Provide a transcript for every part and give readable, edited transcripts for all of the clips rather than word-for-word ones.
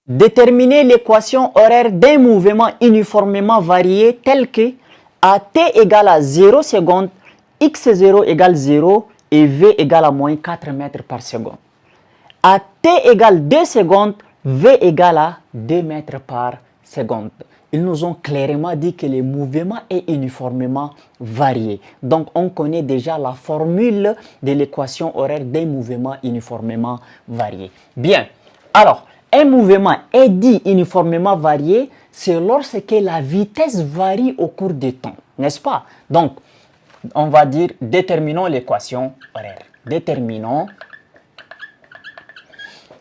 Déterminer l'équation horaire d'un mouvement uniformément varié tel que AT égale à 0 secondes, x0 égale 0 et v égale à moins 4 mètres par seconde. À t égale 2 secondes, v égale à 2 mètres par seconde. Ils nous ont clairement dit que le mouvement est uniformément varié. Donc, on connaît déjà la formule de l'équation horaire d'un mouvement uniformément varié. Bien, alors, un mouvement est dit uniformément varié, c'est lorsque la vitesse varie au cours du temps, n'est-ce pas? Donc, on va dire, déterminons l'équation horaire. Déterminons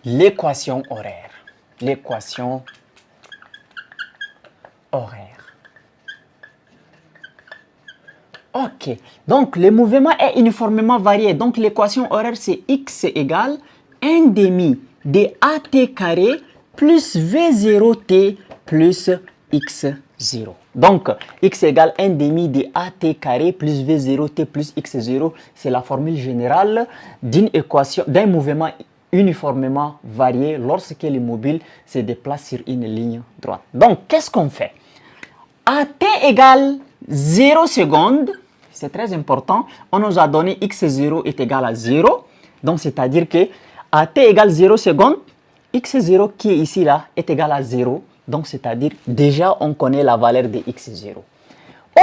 l'équation horaire. L'équation horaire. Ok, donc le mouvement est uniformément varié. Donc l'équation horaire, c'est x égale 1 demi de at carré plus v0t plus x0. Donc, x égale 1 demi de at carré plus v0t plus x0. C'est la formule générale d'une équation, d'un mouvement uniformément varié lorsque le mobile se déplace sur une ligne droite. Donc, qu'est-ce qu'on fait? À t égale 0 secondes, c'est très important, on nous a donné x0 est égal à 0. Donc, c'est-à-dire que à t égale 0 secondes, x0 qui est ici là est égal à 0. Donc, c'est-à-dire déjà on connaît la valeur de x0.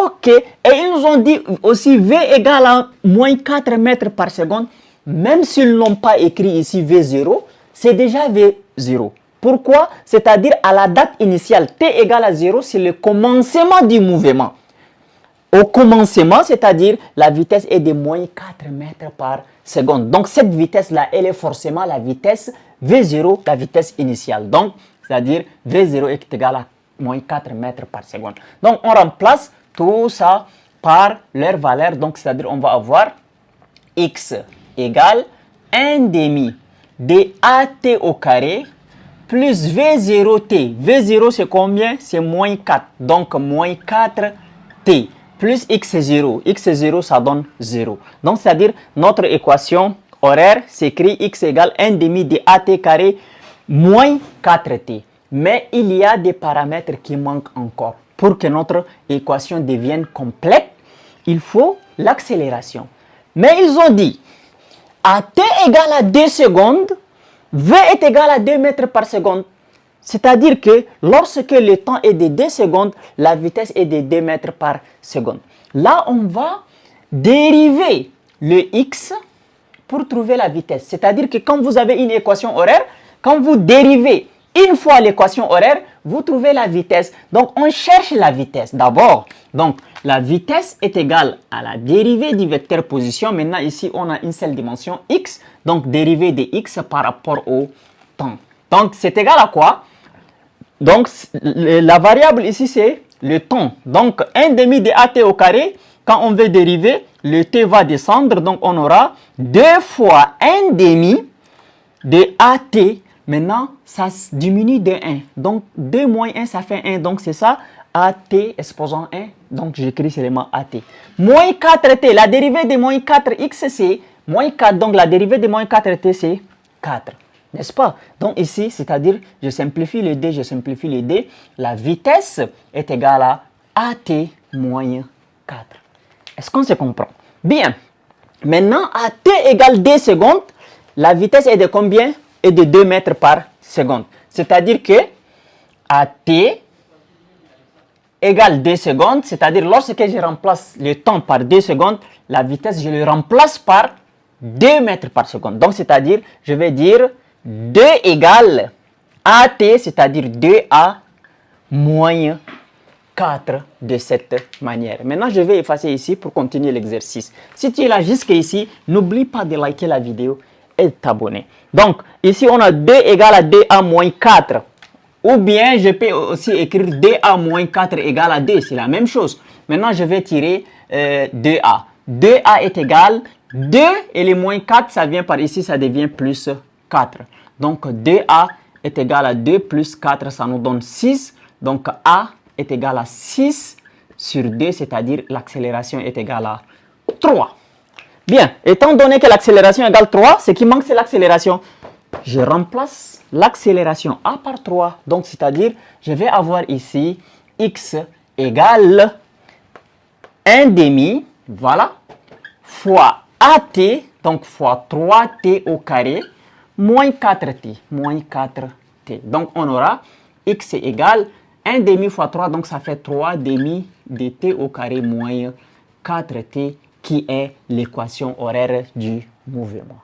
Ok, et ils nous ont dit aussi v égale à moins 4 mètres par seconde. Même s'ils n'ont pas écrit ici v0, c'est déjà v0. Pourquoi? C'est-à-dire à la date initiale, t égale à 0, c'est le commencement du mouvement. Au commencement, c'est-à-dire la vitesse est de moins 4 mètres par seconde. Donc cette vitesse-là, elle est forcément la vitesse v0, la vitesse initiale. Donc, c'est-à-dire v0 est égal à moins 4 mètres par seconde. Donc on remplace tout ça par leur valeur. Donc c'est-à-dire on va avoir x égale 1 demi de at au carré plus v0t. v0 c'est combien? C'est moins 4. Donc moins 4t plus x0. x0 ça donne 0. Donc c'est-à-dire notre équation horaire s'écrit x égale 1 demi de at carré moins 4t. Mais il y a des paramètres qui manquent encore. Pour que notre équation devienne complète, il faut l'accélération. Mais ils ont dit, à t égale à 2 secondes, v est égal à 2 mètres par seconde. C'est-à-dire que lorsque le temps est de 2 secondes, la vitesse est de 2 mètres par seconde. Là, on va dériver le x pour trouver la vitesse. C'est-à-dire que quand vous avez une équation horaire, quand vous dérivez une fois l'équation horaire, vous trouvez la vitesse. Donc, on cherche la vitesse d'abord. Donc, la vitesse est égale à la dérivée du vecteur position. Maintenant, ici, on a une seule dimension x. Donc, dérivée de x par rapport au temps. Donc, c'est égal à quoi? Donc, la variable ici, c'est le temps. Donc, 1 demi de at au carré, quand on veut dériver, le t va descendre. Donc, on aura 2 fois 1 demi de at. Maintenant, ça diminue de 1. Donc, 2 moins 1, ça fait 1. Donc, c'est ça, at, exposant 1. Donc, j'écris seulement at. Moins 4t, la dérivée de moins 4x, c'est moins 4. Donc, la dérivée de moins 4t, c'est 4. N'est-ce pas? Donc, ici, c'est-à-dire, je simplifie les d, je simplifie les d. La vitesse est égale à at moins 4. Est-ce qu'on se comprend? Bien. Maintenant, à t égale 2 secondes, la vitesse est de combien? Est de 2 mètres par seconde. C'est-à-dire que à t égale 2 secondes, c'est-à-dire lorsque je remplace le temps par 2 secondes, la vitesse, je le remplace par 2 mètres par seconde. Donc, c'est-à-dire, je vais dire 2 égale at, c'est-à-dire 2a moins 4 de cette manière. Maintenant, je vais effacer ici pour continuer l'exercice. Si tu es là jusqu'ici, n'oublie pas de liker la vidéo et t'abonner. Donc, ici, on a 2 égale à 2a moins 4. Ou bien, je peux aussi écrire 2a moins 4 égale à 2. C'est la même chose. Maintenant, je vais tirer 2a. 2a est égal 2 et les moins 4, ça vient par ici, ça devient plus 4. Donc, 2a est égal à 2 plus 4, ça nous donne 6. Donc, a est égal à 6 sur 2, c'est-à-dire l'accélération est égale à 3. Bien, étant donné que l'accélération égale 3, ce qui manque, c'est l'accélération. je remplace l'accélération a par 3. Donc, c'est-à-dire, je vais avoir ici x égale 1 demi, voilà, fois at, donc fois 3t au carré, moins 4t, moins 4t. Donc, on aura x égale 1 demi fois 3, donc ça fait 3 demi de t au carré moins 4t, qui est l'équation horaire du mouvement.